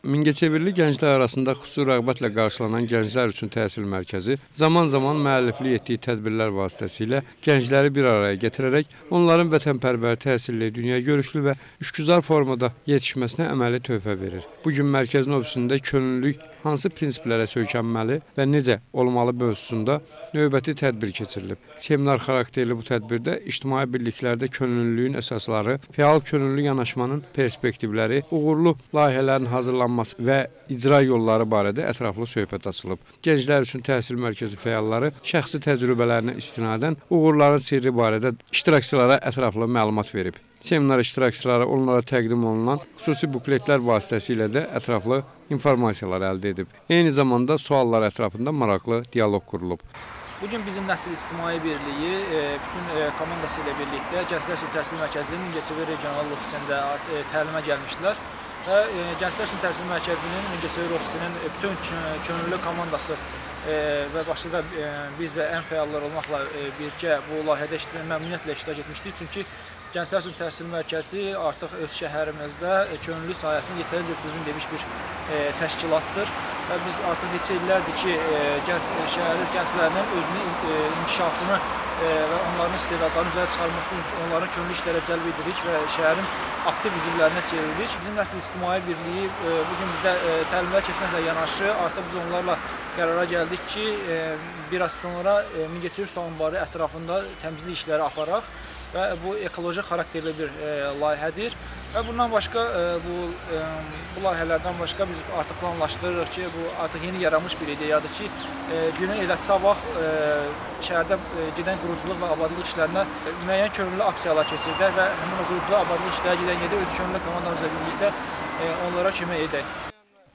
Mingəçevirli gənclər arasında xüsusi rəğbətlə qarşılanan Gənclər üçün Təhsil Mərkəzi zaman-zaman müəlliflik etdiyi tədbirlər vasitəsilə gəncləri bir araya gətirərək onların vətənpərvər, təhsilli, dünyagörüşlü və işgüzar formada yetişməsinə əməli töhfə verir. Bugün mərkəzin ofisində könüllülük hansı prinsiplərə söykənməli və necə olmalı mövzusunda növbəti tədbir keçirilib. Seminar xarakterli bu tədbirdə ictimai birliklərdə könüllülüyün əsasları, fəal könüllü yanaşmanın perspektivləri, uğurlu layihələrin hazırlanması və icra yolları barədə ətraflı söhbət açılıb. Gənclər üçün Təhsil Mərkəzi fəalları şəxsi təcrübələrinə istinadən uğurların sirri barədə iştirakçılara ətraflı məlumat verib. Seminar iştirakçıları onlara təqdim olunan xüsusi bukletlər vasitəsilə də ətraflı informasiyalar əldə edib. Eyni zamanda suallar ətrafında maraqlı dialoq qurulub. Bugün bizim Nəsil İctimai Birliyi bütün komandası ilə birlikdə Gənclər üçün Təhsil Mərkəzinin Mingəçevir regional ofisində təlimə gəlmişdilər. Və Gənclər üçün Təhsil Mərkəzinin Mingəçevir ofisinin bütün könüllü komandası və başda da biz və ən fəallar olmaqla birgə bu layihədə məmnuniyyətlə iştirak etmişdik. Çünki Gənclər üçün Təhsil Mərkəzi artıq öz şəhərimizdə könüllü sahəsini yetərincə sözün demiş bir təşkilatdır. Və biz artıq neçə illərdir ki, şəhərin gənclərinin özünün inkişafını və onların istedadlarını üzərə çıxarması üçün onların könüllü işlərə cəlb edirik və şəhərin aktiv üzvlərinə çevrilik. Bizim Nəsil İctimai Birliyi bugün bizdə təlimlərə keçməklə yanaşı, artıq biz onlarla qərara gəldik ki, bir az sonra Mingəçevir su anbarı ətrafında təmizlik işləri aparaq və bu ekoloji xarakterli bir layihədir. Və bundan başqa, bu layihələrdən başqa biz artıq planlaşdırırıq ki, bu artıq yeni yaranmış bir ideyadır ki, günün elə sabah şəhərdə gedən quruculuq və abadlıq işlərinə müəyyən könüllü aksiyalar keçirdək və həmin o quruculuq, abadlıq işlərə gedən yerdə öz könüllü komandamızla birlikdə onlara kömək edək.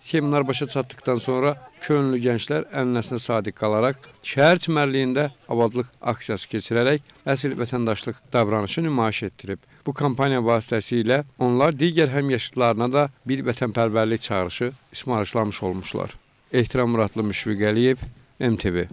Seminar başa çatdıqdan sonra könüllü gənclər ənənəsinə sadiq qalaraq şəhər çimərliyində abadlıq aksiyası keçirərək əsl vətəndaşlıq davranışı nümayiş etdirib. Bu kampaniya vasitəsilə onlar digər həmyaşıdlarına da bir vətənpərvərlik çağırışı ismarışlamış olmuşlar. Ehtiram Muradlı Müşfiq Əliyev, MTV.